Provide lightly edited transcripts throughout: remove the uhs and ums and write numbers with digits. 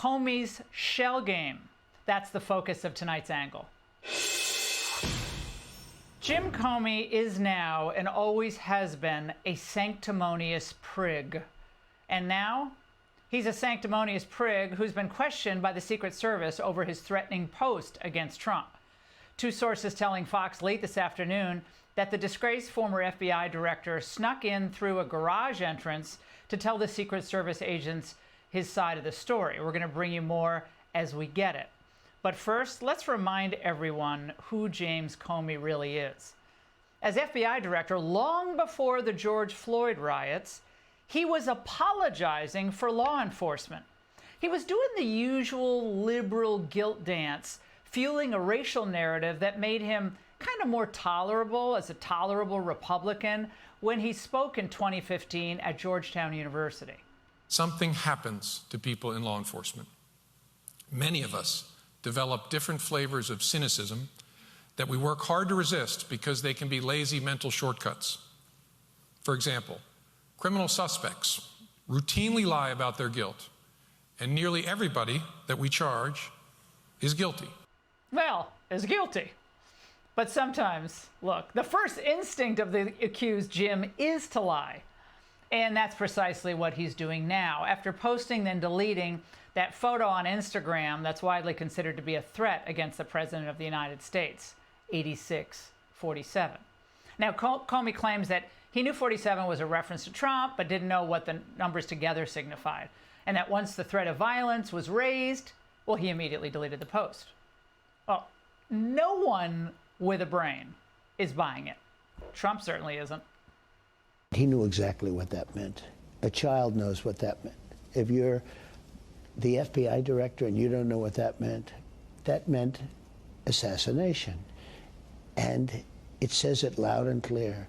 Comey's shell game. That's the focus of tonight's angle. Jim Comey is now, and always has been, a sanctimonious prig. And now, he's a sanctimonious prig who's been questioned by the Secret Service over his threatening post against Trump. Two sources telling Fox late this afternoon that the disgraced former FBI director snuck in through a garage entrance to tell the Secret Service agents his side of the story. We're going to bring you more as we get it. But first, let's remind everyone who James Comey really is. As FBI director, long before the George Floyd riots, he was apologizing for law enforcement. He was doing the usual liberal guilt dance, fueling a racial narrative that made him kind of more tolerable as a tolerable Republican when he spoke in 2015 at Georgetown University. Something happens to people in law enforcement. Many of us develop different flavors of cynicism that we work hard to resist because they can be lazy mental shortcuts. For example, criminal suspects routinely lie about their guilt, and nearly everybody that we charge is guilty. Well, is guilty. But sometimes, look, the first instinct of the accused Jim is to lie. And that's precisely what he's doing now. After posting, then deleting that photo on Instagram that's widely considered to be a threat against the President of the United States, 8647. Now, Comey claims that he knew 47 was a reference to Trump, but didn't know what the numbers together signified. And that once the threat of violence was raised, well, he immediately deleted the post. Well, no one with a brain is buying it. Trump certainly isn't. He knew exactly what that meant. A child knows what that meant. If you're the FBI director and you don't know what that meant assassination. And it says it loud and clear.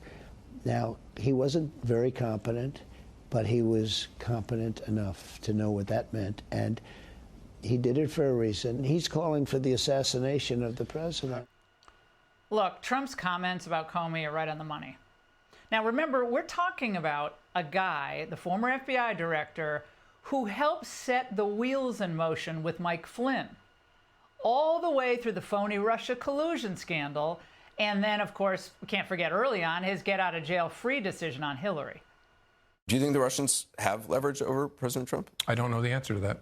Now, he wasn't very competent, but he was competent enough to know what that meant. And he did it for a reason. He's calling for the assassination of the president. Look, Trump's comments about Comey are right on the money. Now, remember, we're talking about a guy, the former FBI director, who helped set the wheels in motion with Mike Flynn, all the way through the phony Russia collusion scandal, and then, of course, we can't forget early on his get-out-of-jail-free decision on Hillary. Do you think the Russians have leverage over President Trump? I don't know the answer to that.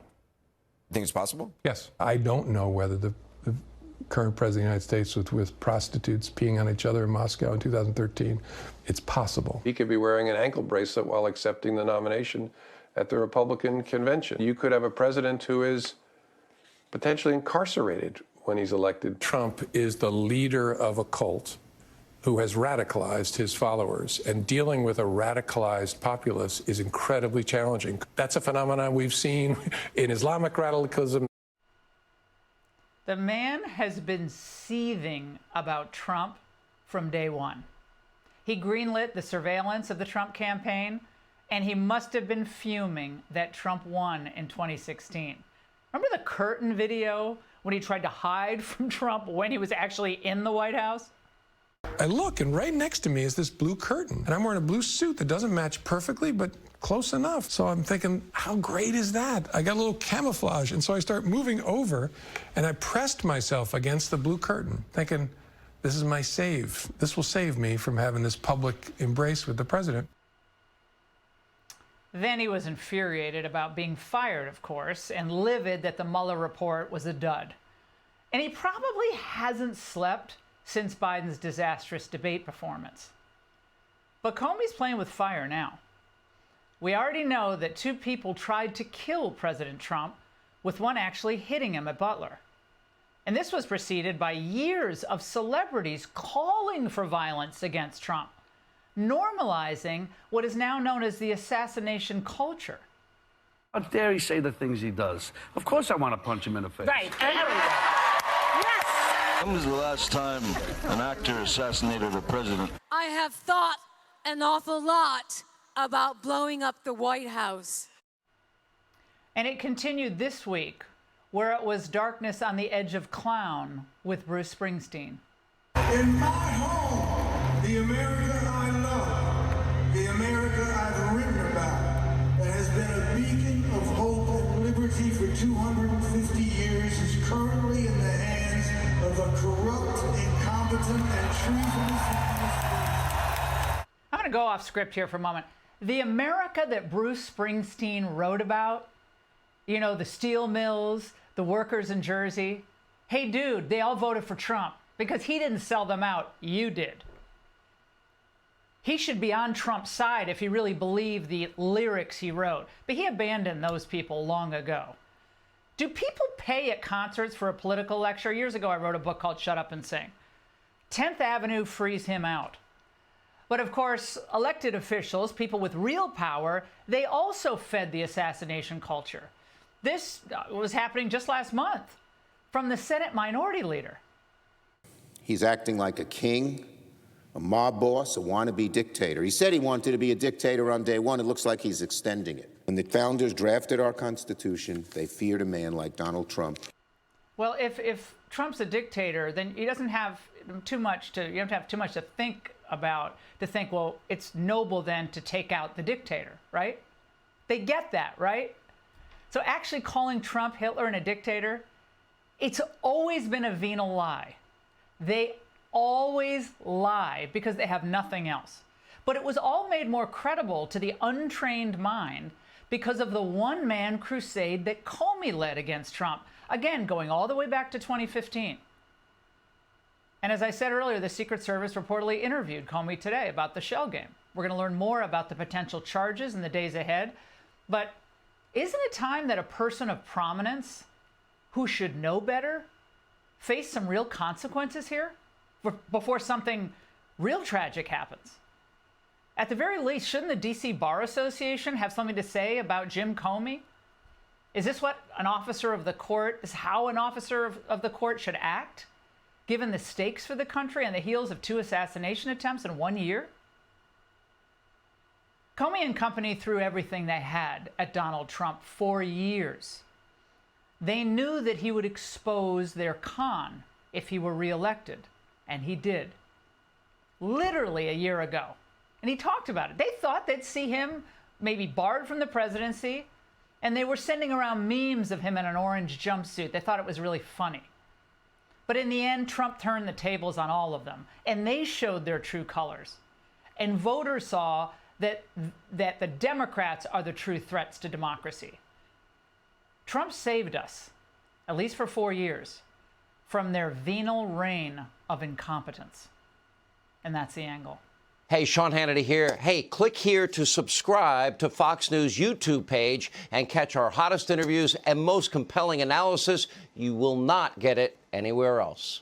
You think it's possible? Yes. I don't know whether the current president of the United States was with prostitutes peeing on each other in Moscow in 2013. It's possible. He could be wearing an ankle bracelet while accepting the nomination at the Republican convention. You could have a president who is potentially incarcerated when he's elected. Trump is the leader of a cult who has radicalized his followers, and dealing with a radicalized populace is incredibly challenging. That's a phenomenon we've seen in Islamic radicalism. The man has been seething about Trump from day one. He greenlit the surveillance of the Trump campaign, and he must have been fuming that Trump won in 2016. Remember the curtain video when he tried to hide from Trump when he was actually in the White House? I look, and right next to me is this blue curtain, and I'm wearing a blue suit that doesn't match perfectly, but close enough. So I'm thinking, how great is that? I got a little camouflage, and so I start moving over, and I pressed myself against the blue curtain, thinking, this is my save. This will save me from having this public embrace with the president. Then he was infuriated about being fired, of course, and livid that the Mueller report was a dud. And he probably hasn't slept since Biden's disastrous debate performance. But Comey's playing with fire now. We already know that two people tried to kill President Trump, with one actually hitting him at Butler. And this was preceded by years of celebrities calling for violence against Trump, normalizing what is now known as the assassination culture. How dare he say the things he does? Of course I want to punch him in the face. Right. Yes! When was the last time an actor assassinated a president? I have thought an awful lot about blowing up the White House. And it continued this week, where it was darkness on the edge of clown with Bruce Springsteen. In my home, the America I love, the America I've written about, that has been a beacon of hope and liberty for 200 of the corrupt, incompetent, and treasonous I'm going to go off script here for a moment. The America that Bruce Springsteen wrote about, you know, the steel mills, the workers in Jersey. Hey, dude, they all voted for Trump because he didn't sell them out. You did. He should be on Trump's side if he really believed the lyrics he wrote. But he abandoned those people long ago. Do people pay at concerts for a political lecture? Years ago, I wrote a book called Shut Up and Sing. 10th Avenue frees him out. But of course, elected officials, people with real power, they also fed the assassination culture. This was happening just last month from the Senate Minority Leader. He's acting like a king, a mob boss, a wannabe dictator. He said he wanted to be a dictator on day one. It looks like he's extending it. When the founders drafted our Constitution, they feared a man like Donald Trump. Well, if Trump's a dictator, then he doesn't have too much to, you don't have too much to think about, to think, well, it's noble then to take out the dictator, right? They get that, right? So actually calling Trump Hitler and a dictator, it's always been a venal lie. They always lie because they have nothing else. But it was all made more credible to the untrained mind because of the one-man crusade that Comey led against Trump. Again, going all the way back to 2015. And as I said earlier, the Secret Service reportedly interviewed Comey today about the shell game. We're going to learn more about the potential charges in the days ahead. But isn't it time that a person of prominence who should know better face some real consequences here before something real tragic happens? At the very least, shouldn't the D.C. Bar Association have something to say about Jim Comey? Is this what an officer of the court, is how an officer of the court should act, given the stakes for the country on the heels of 2 assassination attempts in 1 year? Comey and company threw everything they had at Donald Trump for years. They knew that he would expose their con if he were reelected, and he did. Literally a year ago. And he talked about it. They thought they'd see him maybe barred from the presidency, and they were sending around memes of him in an orange jumpsuit. They thought it was really funny. But in the end, Trump turned the tables on all of them, and they showed their true colors. And voters saw that the Democrats are the true threats to democracy. Trump saved us, at least for 4 years, from their venal reign of incompetence. And that's the angle. Hey, Sean Hannity here. Hey, click here to subscribe to Fox News YouTube page and catch our hottest interviews and most compelling analysis. You will not get it anywhere else.